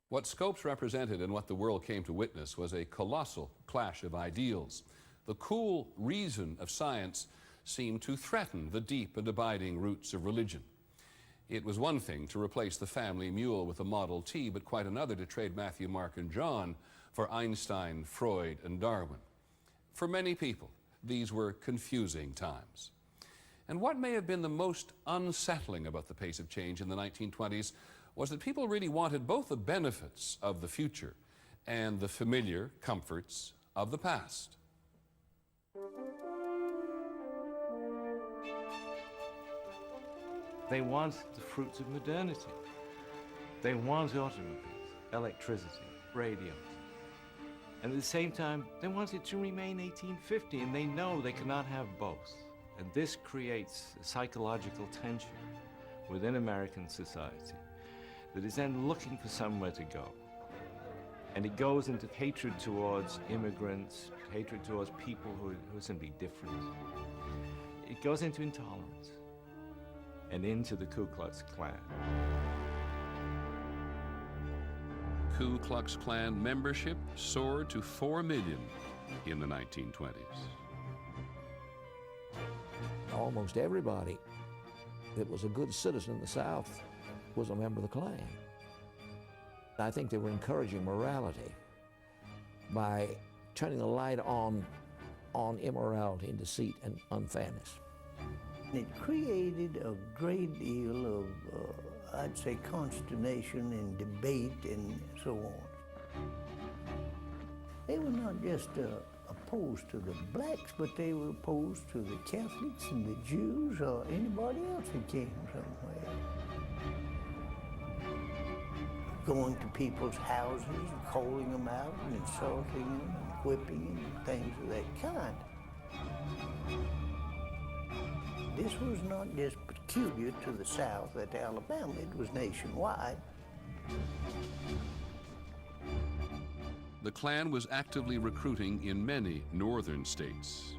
What Scopes represented and what the world came to witness was a colossal clash of ideals. The cool reason of science seemed to threaten the deep and abiding roots of religion. It was one thing to replace the family mule with a Model T, but quite another to trade Matthew, Mark, and John for Einstein, Freud, and Darwin. For many people, these were confusing times. And what may have been the most unsettling about the pace of change in the 1920s was that people really wanted both the benefits of the future and the familiar comforts of the past. They want the fruits of modernity. They want automobiles, electricity, radios. And at the same time, they want it to remain 1850, and they know they cannot have both. And this creates a psychological tension within American society that is then looking for somewhere to go. And it goes into hatred towards immigrants, hatred towards people who are simply different. It goes into intolerance and into the Ku Klux Klan. Ku Klux Klan membership soared to 4 million in the 1920s. Almost everybody that was a good citizen in the South was a member of the Klan. I think they were encouraging morality by turning the light on immorality and deceit and unfairness. It created a great deal of, I'd say, consternation and debate and so on. They were not just opposed to the blacks, but they were opposed to the Catholics and the Jews or anybody else that came somewhere. Going to people's houses and calling them out and insulting them and whipping them and things of that kind. This was not just peculiar to the South at Alabama, it was nationwide. The Klan was actively recruiting in many northern states.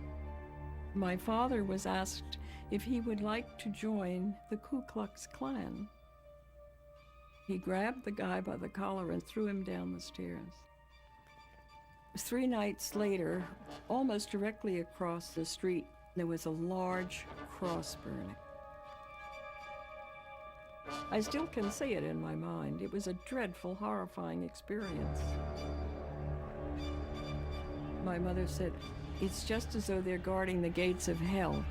My father was asked if he would like to join the Ku Klux Klan. He grabbed the guy by the collar and threw him down the stairs. 3 nights later, almost directly across the street, there was a large cross burning. I still can see it in my mind. It was a dreadful, horrifying experience. My mother said, "It's just as though they're guarding the gates of hell."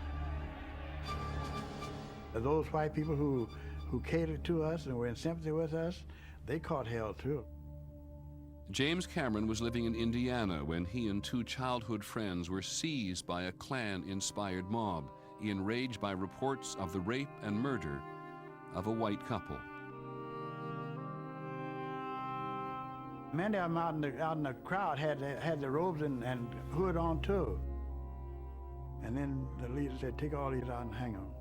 Those white people who catered to us and were in sympathy with us, they caught hell too. James Cameron was living in Indiana when he and 2 childhood friends were seized by a Klan-inspired mob, enraged by reports of the rape and murder of a white couple. Many of them out in the crowd had the robes and hood on too. And then the leader said, "Take all these out and hang them."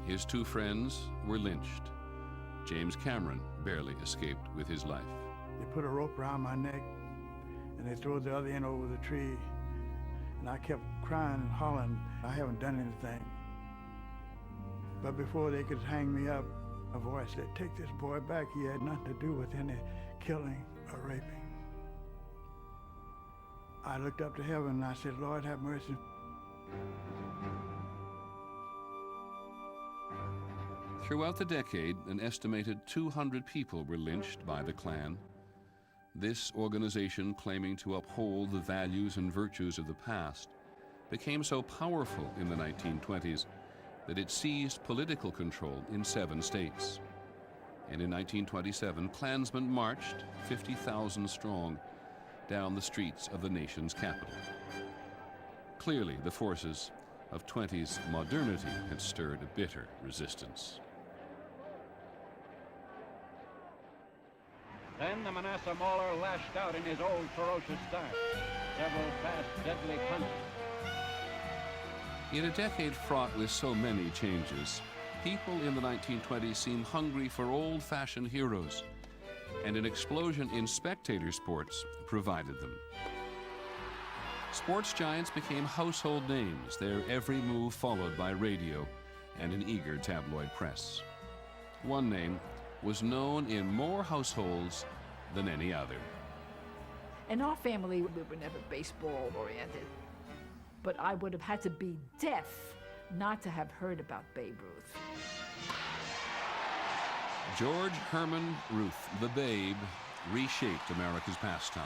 His 2 friends were lynched. James Cameron barely escaped with his life. They put a rope around my neck and they threw the other end over the tree. And I kept crying and hollering, "I haven't done anything." But before they could hang me up, a voice said, "Take this boy back. He had nothing to do with any killing or raping." I looked up to heaven and I said, "Lord, have mercy." Throughout the decade, an estimated 200 people were lynched by the Klan. This organization, claiming to uphold the values and virtues of the past, became so powerful in the 1920s that it seized political control in 7 states. And in 1927, Klansmen marched 50,000 strong down the streets of the nation's capital. Clearly, the forces of 20s modernity had stirred a bitter resistance. Then the Manasseh Mauler lashed out in his old ferocious style. Several fast, deadly punches. In a decade fraught with so many changes, people in the 1920s seemed hungry for old-fashioned heroes, and an explosion in spectator sports provided them. Sports giants became household names, their every move followed by radio and an eager tabloid press. One name was known in more households than any other. In our family, we were never baseball oriented, but I would have had to be deaf not to have heard about Babe Ruth. George Herman Ruth, the Babe, reshaped America's pastime.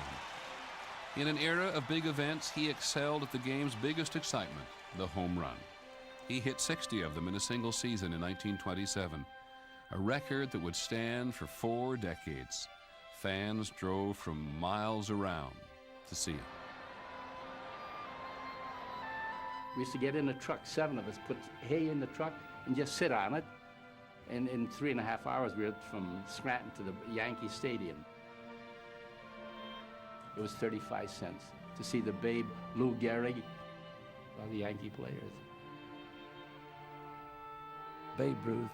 In an era of big events, he excelled at the game's biggest excitement, the home run. He hit 60 of them in a single season in 1927, a record that would stand for 4 decades. Fans drove from miles around to see it. We used to get in the truck, 7 of us, put hay in the truck and just sit on it. And in 3.5 hours, we were from Scranton to the Yankee Stadium. It was 35 cents to see the Babe, Lou Gehrig, all the Yankee players. Babe Ruth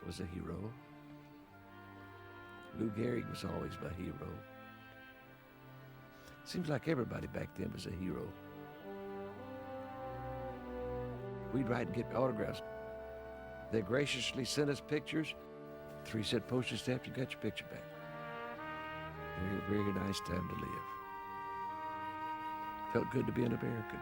was a hero. Lou Gehrig was always my hero. Seems like everybody back then was a hero. We'd write and get autographs. They graciously sent us pictures. 3 cent postage stamp, you got your picture back. Very, very nice time to live. Felt good to be an American.